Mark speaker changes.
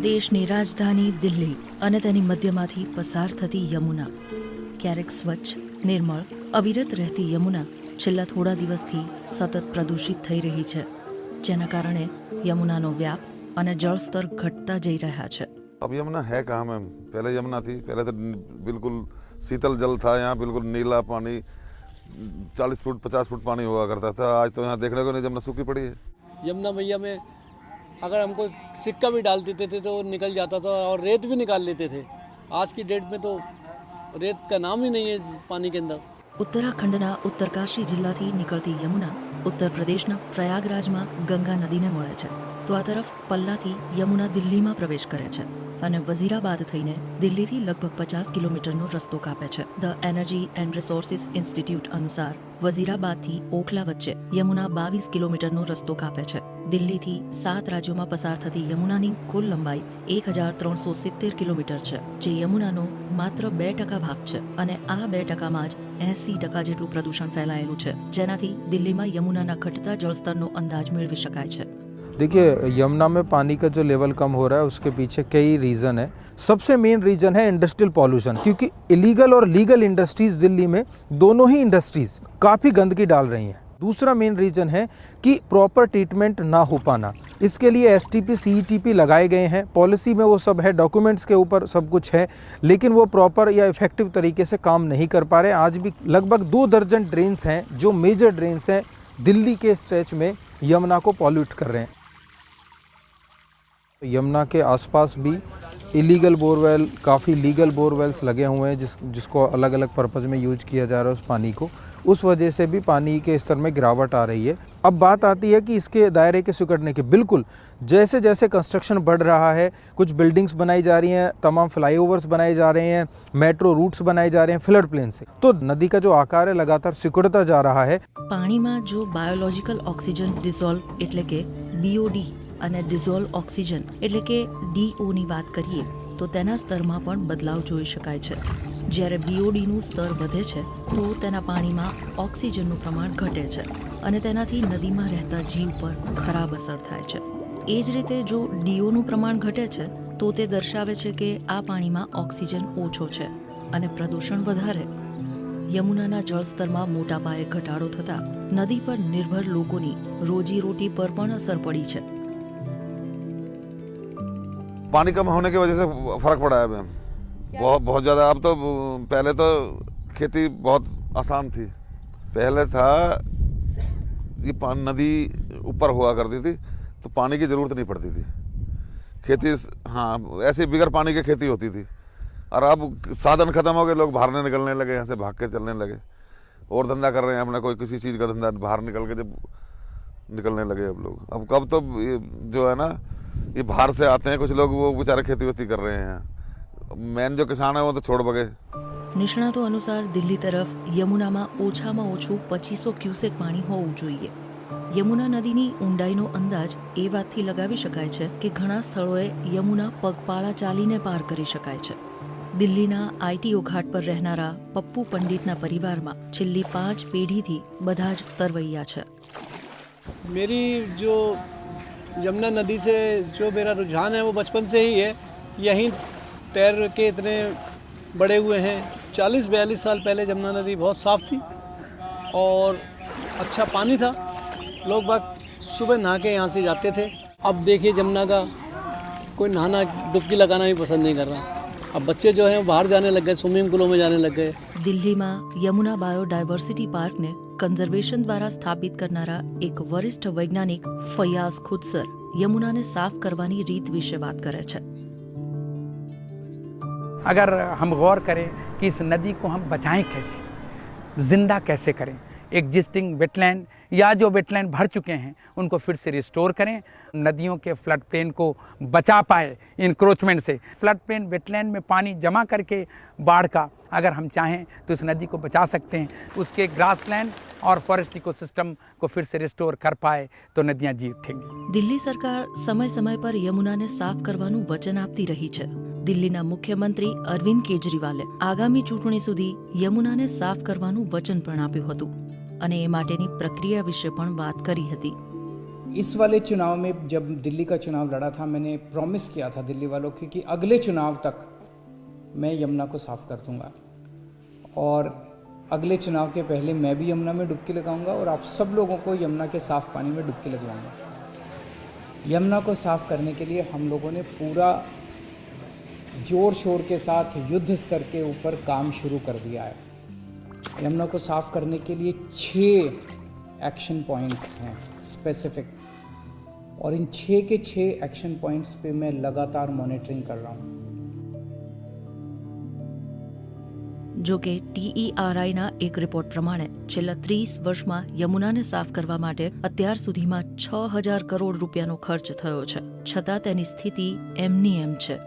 Speaker 1: દેશની રાજધાની દિલ્હી અને તેની મધ્યમાંથી પસાર થતી યમુના, ક્યારેક સ્વચ્છ, નિર્મળ, અવિરત રહેતી યમુના છેલ્લા થોડા દિવસથી સતત પ્રદૂષિત થઈ રહી છે, જેના કારણે યમુનાનો વ્યાપ અને જળસ્તર ઘટતા જઈ રહ્યા છે.
Speaker 2: अब यमुना है कहाँ मैम? पहले यमुना थी, पहले तो बिल्कुल शीतल जल था, यहाँ बिल्कुल नीला पानी, 40 फुट 50 फुट पानी हुआ करता था. आज तो यहाँ देखने को नहीं, यमुना सूखी पड़ी है.
Speaker 3: यमुना मैया में अगर हमको सिक्का भी डाल देते थे तो निकल जाता था और रेत भी निकाल लेते थे. आज की डेट में तो रेत का नाम ही नहीं है पानी के अंदर.
Speaker 1: ઉત્તરાખંડના ઉત્તરકાશી જિલ્લાથી નીકળતી યમુના ઉત્તર પ્રદેશના પ્રયાગરાજમાં ગંગા નદીને મળે છે, તો આ તરફ પલ્લાથી યમુના દિલ્હીમાં પ્રવેશ કરે છે અને વઝીરાબાદ થઈને દિલ્હીથી લગભગ 50 કિલોમીટરનો રસ્તો કાપે છે. The energy and resources institute અનુસાર વઝીરાબાદથી ઓખલા વચ્ચે યમુના 22 કિલોમીટરનો રસ્તો કાપે છે. દિલ્હીથી 7 રાજ્યોમાં પસાર થતી યમુનાની કુલ લંબાઈ 1370 કિલોમીટર છે, જે યમુનાનો માત્ર 2% ભાગ છે અને આ 2%માં જ 80% જેટલું પ્રદૂષણ ફેલાયેલું છે, જેનાથી દિલ્હીમાં યમુનાના ઘટતા જળસ્તરનો અંદાજ મેળવી શકાય છે.
Speaker 4: देखिए, यमुना में पानी का जो लेवल कम हो रहा है उसके पीछे कई रीज़न है. सबसे मेन रीज़न है इंडस्ट्रियल पॉल्यूशन, क्योंकि इलीगल और लीगल इंडस्ट्रीज़ दिल्ली में दोनों ही इंडस्ट्रीज़ काफ़ी गंदगी डाल रही हैं. दूसरा मेन रीज़न है कि प्रॉपर ट्रीटमेंट ना हो पाना. इसके लिए STP CETP लगाए गए हैं, पॉलिसी में वो सब है, डॉक्यूमेंट्स के ऊपर सब कुछ है, लेकिन वो प्रॉपर या इफेक्टिव तरीके से काम नहीं कर पा रहे. आज भी लगभग 2 दर्जन ड्रेन्स हैं जो मेजर ड्रेन्स हैं दिल्ली के स्ट्रेच में यमुना को पॉल्यूट कर रहे हैं. यमुना के आसपास भी इलीगल बोरवेल, काफ़ी लीगल बोरवेल्स लगे हुए हैं जिसको अलग अलग पर्पज़ में यूज किया जा रहा है उस पानी को. उस वजह से भी पानी के स्तर में गिरावट आ रही है. अब बात आती है कि इसके दायरे के सिकुड़ने के. बिल्कुल जैसे जैसे कंस्ट्रक्शन बढ़ रहा है, कुछ बिल्डिंग्स बनाई जा रही हैं, तमाम फ्लाईओवर्स बनाए जा रहे हैं, मेट्रो रूट्स बनाए जा रहे हैं फ्लड प्लेन से, तो नदी का जो आकार है लगातार सिकुड़ता जा रहा है.
Speaker 1: પાણીમાં જો બાયોલોજિકલ ઓક્સિજન ડિઝોલ્વ એટલે કે BOD અને ડિઝોલ્વ ઓક્સિજન એટલે કે DOની વાત કરીએ તો તેના સ્તરમાં પણ બદલાવ જોઈ શકાય છે. જ્યારે BODનું સ્તર વધે છે તો તેના પાણીમાં ઓક્સિજનનું પ્રમાણ ઘટે છે અને તેનાથી નદીમાં રહેતા જીવ પર ખરાબ અસર થાય છે. એ જ રીતે જો DOનું પ્રમાણ ઘટે છે તો તે દર્શાવે છે કે આ પાણીમાં ઓક્સિજન ઓછો છે અને પ્રદૂષણ વધારે. યમુનાના જળસ્તરમાં મોટા પાયે ઘટાડો થતાં નદી પર નિર્ભર લોકોની રોજીરોટી પર પણ અસર પડી છે.
Speaker 2: पानी कम होने की वजह से फर्क पड़ा है मैम, बहुत ज़्यादा. अब तो पहले तो खेती बहुत आसान थी. पहले था ये नदी ऊपर हुआ करती थी तो पानी की ज़रूरत नहीं पड़ती थी. खेती हाँ ऐसे बिगर पानी की खेती होती थी. और अब साधन खत्म हो गए, लोग बाहर निकलने लगे, यहाँ से भाग के चलने लगे और धंधा कर रहे हैं अपना, कोई किसी चीज़ का धंधा बाहर निकल के जब निकलने लगे अब लोग. अब कब तो ये जो है ना, ये बाहर से आते हैं कुछ लोग, वो बेचारे खेती वेती कर रहे हैं. मेन जो किसान है वो तो छोड़ बगे.
Speaker 1: નિષ્ણાતો અનુસાર દિલ્હી તરફ યમુનામાં ઓછામાં ઓછું 2500 ક્યુસેક પાણી હોવું જોઈએ. યમુના નદીની ઊંડાઈનો અંદાજ એ વાતથી લગાવી શકાય છે કે ઘણા સ્થળોએ યમુના પગપાળા ચાલીને પાર કરી શકાય છે. દિલ્હીના ITO ઘાટ પર રહેનારા પપ્પુ પંડિતના પરિવારમાં છેલ્લી 5 પેઢીથી બધા જ તરવૈયા છે.
Speaker 3: मेरी जो यमुना नदी से जो मेरा रुझान है वो बचपन से ही है. यहीं तैर के इतने बड़े हुए हैं. 40-42 साल पहले यमुना नदी बहुत साफ़ थी और अच्छा पानी था. लोग बाग सुबह नहा के यहाँ से जाते थे. अब देखिए यमुना का कोई नहाना, डुबकी लगाना भी पसंद नहीं कर रहा. अब बच्चे जो हैं वो बाहर जाने लग गए, स्विमिंग पूलों में जाने लग गए.
Speaker 1: દિલ્હીમાં યમુના બાયોડાયવર્સિટી પાર્કને કન્ઝર્વેશન દ્વારા સ્થાપિત કરનારા એક વરિષ્ઠ વૈજ્ઞાનિક ફયાઝ ખુદસર યમુનાને સાફ કરવાની રીત વિશે વાત કરે છે.
Speaker 5: अगर हम गौर करें कि इस नदी को हम बचाएं कैसे, जिंदा कैसे करें, एग्जिस्टिंग वेटलैंड या जो वेटलैंड भर चुके हैं उनको फिर से रिस्टोर करें, नदियों के फ्लड प्लेन को बचा पाए इंक्रोचमेंट से. फ्लड प्लेन वेटलैंड में पानी जमा करके बाढ़ का अगर हम चाहें तो इस नदी को बचा सकते हैं. उसके ग्रासलैंड और फॉरेस्ट इकोसिस्टम को फिर से रिस्टोर कर पाए तो नदियाँ जी उठेंगी.
Speaker 1: દિલ્હી સરકાર સમય સમય પર યમુનાને સાફ કરવાનું વચન આપતી રહી છે. દિલ્હીના મુખ્યમંત્રી અરવિંદ કેજરીવાલે આગામી ચૂંટણી સુધી યમુનાને સાફ કરવાનું વચન પણ આપ્યું હતું અને એ માટેની પ્રક્રિયા વિશે પણ વાત કરી હતી.
Speaker 6: इस वाले चुनाव में जब दिल्ली का चुनाव लड़ा था, मैंने प्रॉमिस किया था दिल्ली वालों को कि अगले चुनाव तक मैं यमुना को साफ़ कर दूंगा, और अगले चुनाव के पहले मैं भी यमुना में डुबकी लगाऊंगा और आप सब लोगों को यमुना के साफ़ पानी में डुबकी लगवाऊंगा। यमुना को साफ़ करने के लिए हम लोगों ने पूरा जोर शोर के साथ युद्ध स्तर के ऊपर काम शुरू कर दिया है। यमुना को साफ़ करने के लिए 6 एक्शन पॉइंट्स हैं स्पेसिफिक, और इन 6 के 6 एक्शन पॉइंट्स पे मैं लगातार मॉनिटरिंग कर रहा हूँ।
Speaker 1: જો કે TERIના એક રિપોર્ટ પ્રમાણે છેલ્લા 30 વર્ષમાં યમુનાને સાફ કરવા માટે અત્યાર સુધીમાં 6,000 કરોડ રૂપિયાનો ખર્ચ થયો છે, છતાં તેની સ્થિતિ એમની એમ છે।